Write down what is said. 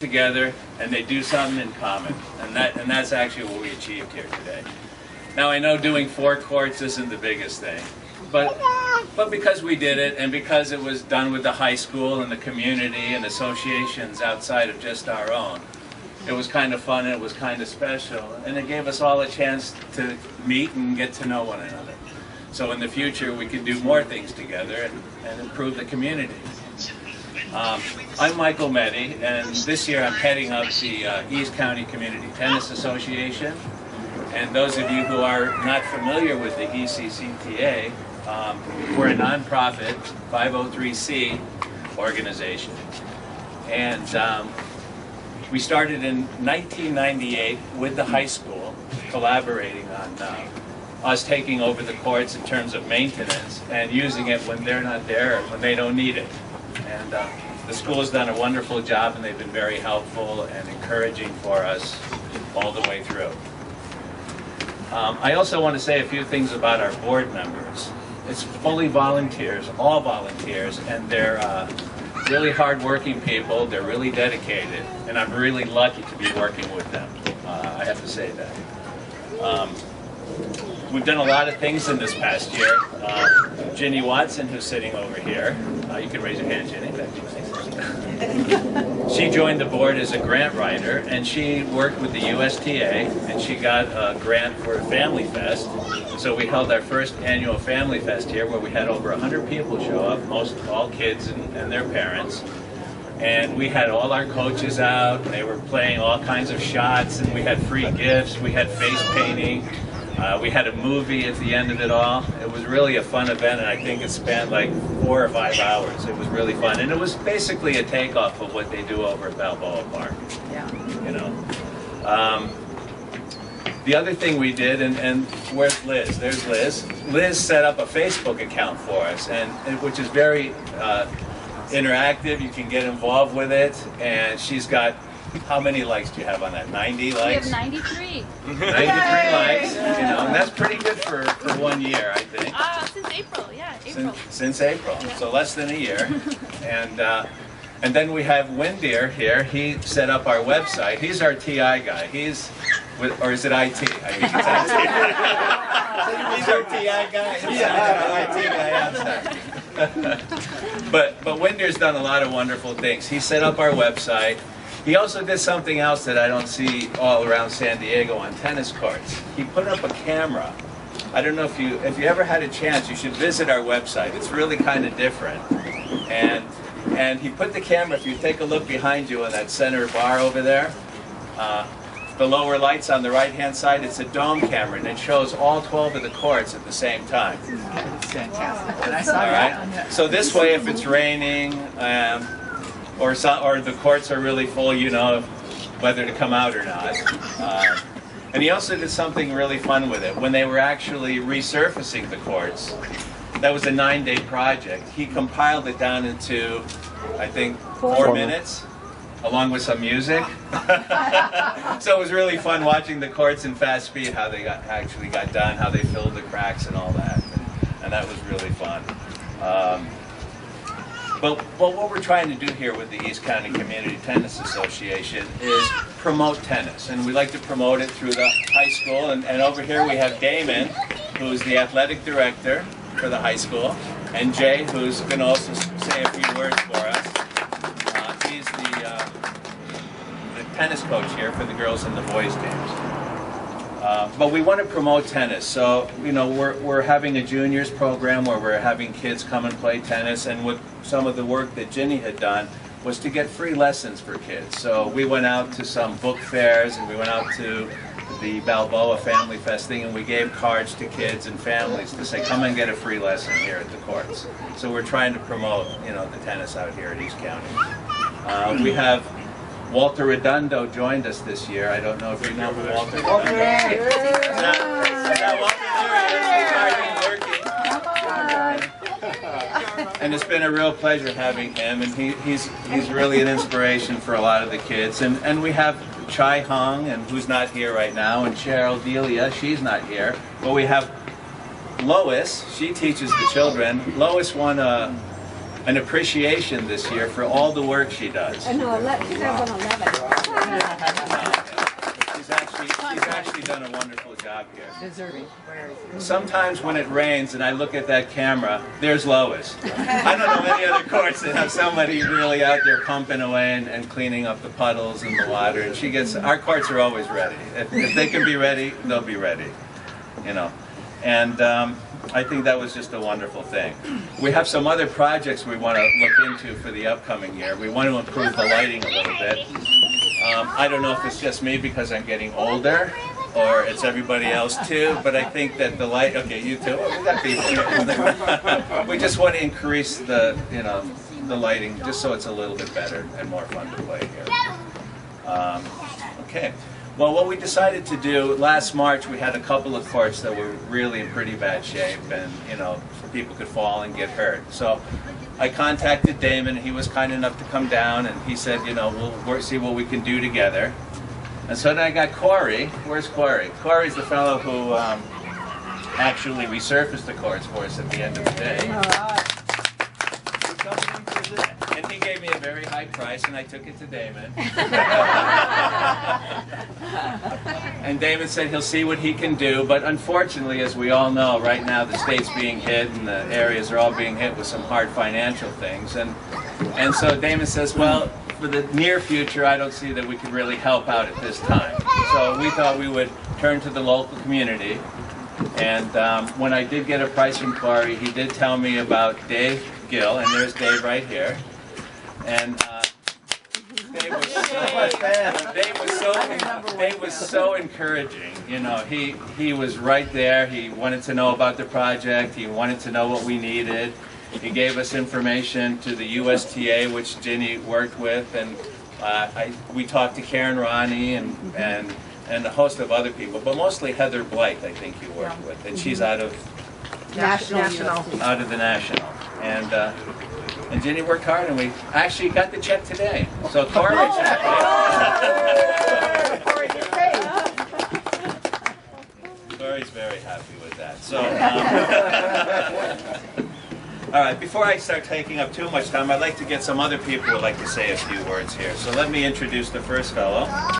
together and they do something in common, and that's actually what we achieved here today. Now I know doing 4 courts isn't the biggest thing, but because we did it and because it was done with the high school and the community and associations outside of just our own, it was kind of fun and it was kind of special, and it gave us all a chance to meet and get to know one another. So in the future we can do more things together and improve the community. I'm Michael Metti, and this year I'm heading up the East County Community Tennis Association. And those of you who are not familiar with the ECCTA, we're a nonprofit 503c organization. And we started in 1998 with the high school, collaborating on us taking over the courts in terms of maintenance and using it when they're not there or when they don't need it. And the school has done a wonderful job, and they've been very helpful and encouraging for us all the way through. I also want to say a few things about our board members. It's fully volunteers, all volunteers, and they're really hard-working people. They're really dedicated, and I'm really lucky to be working with them. I have to say that. We've done a lot of things in this past year. Ginny Watson, who's sitting over here, you can raise your hand, Ginny, that'd be nice. She joined the board as a grant writer, and she worked with the USTA, and she got a grant for Family Fest. So we held our first annual Family Fest here, where we had over 100 people show up, all kids and their parents. And we had all our coaches out, and they were playing all kinds of shots, and we had free gifts, we had face painting. We had a movie at the end of it all. It was really a fun event, and I think it spanned like 4 or 5 hours. It was really fun, and it was basically a takeoff of what they do over at Balboa Park. Yeah. You know. The other thing we did, and where's Liz? There's Liz. Liz set up a Facebook account for us, and which is very interactive. You can get involved with it, and she's got. How many likes do you have on that? 90 likes? We have 93. 93 likes, you know, and that's pretty good for 1 year, I think. Since April, yeah, April. Since April, yeah. So less than a year. And then we have Windeer here. He set up our website. He's our TI guy. He's, or is it IT? I think it's IT. He's our TI guy. He's our IT guy outside. But Windeer's done a lot of wonderful things. He set up our website. He also did something else that I don't see all around San Diego on tennis courts. He put up a camera. I don't know if you ever had a chance, you should visit our website. It's really kind of different. And he put the camera, if you take a look behind you on that center bar over there, the lower lights on the right-hand side, it's a dome camera, and it shows all 12 of the courts at the same time. It's fantastic. And I saw that on that. So this way, if it's raining, or the courts are really full, you know whether to come out or not. And he also did something really fun with it. When they were actually resurfacing the courts, that was a 9-day project. He compiled it down into, I think, 4 minutes, along with some music. So it was really fun watching the courts in fast speed, how they actually got done, how they filled the cracks and all that. And that was really fun. But what we're trying to do here with the East County Community Tennis Association is promote tennis. And we like to promote it through the high school. And over here we have Damon, who's the athletic director for the high school, and Jay, who's going to also say a few words for us. He's the tennis coach here for the girls and the boys teams. But we want to promote tennis, so you know we're having a juniors program where we're having kids come and play tennis, and with some of the work that Ginny had done was to get free lessons for kids. So we went out to some book fairs, and we went out to the Balboa Family Fest thing, and we gave cards to kids and families to say, come and get a free lesson here at the courts. So we're trying to promote, you know, the tennis out here at East County. We have Walter Redondo joined us this year. I don't know if you know who Walter Redondo is. Now Walter, and it's been a real pleasure having him, and he's really an inspiration for a lot of the kids. And we have Chai Hung, and who's not here right now, and Cheryl Delia, she's not here. But we have Lois, she teaches the children. Lois won a an appreciation this year for all the work she does. And she's have an 11. She's actually done a wonderful job here. Deserving. Sometimes when it rains and I look at that camera, there's Lois. I don't know any other courts that have somebody really out there pumping away and cleaning up the puddles and the water. And our courts are always ready. If they can be ready, they'll be ready. You know. And I think that was just a wonderful thing. We have some other projects we want to look into for the upcoming year. We want to improve the lighting a little bit. I don't know if it's just me because I'm getting older, or it's everybody else too, but I think that the light, okay, you too, well, we got people here. We just want to increase the lighting just so it's a little bit better and more fun to play here. Okay. Well, what we decided to do, last March we had a couple of courts that were really in pretty bad shape and, people could fall and get hurt. So I contacted Damon, and he was kind enough to come down, and he said, we'll see what we can do together. And so then I got Corey. Where's Corey? Corey's the fellow who actually resurfaced the courts for us at the end of the day. And he gave me a very high price, and I took it to Damon. And Damon said he'll see what he can do, but unfortunately, as we all know, right now the state's being hit and the areas are all being hit with some hard financial things. And so Damon says, well, for the near future, I don't see that we could really help out at this time. So we thought we would turn to the local community. And when I did get a price from Corey, he did tell me about Dave Gill, and there's Dave right here. And Dave was so encouraging. He was right there. He wanted to know about the project. He wanted to know what we needed. He gave us information to the USTA, which Ginny worked with, and we talked to Karen Ronnie and a host of other people, but mostly Heather Blythe, I think you worked with, and she's out of the National. And Ginny worked hard, and we actually got the check today. So Corey's happy. Corey's very happy with that. So, all right, before I start taking up too much time, I'd like to get some other people who would like to say a few words here. So let me introduce the first fellow.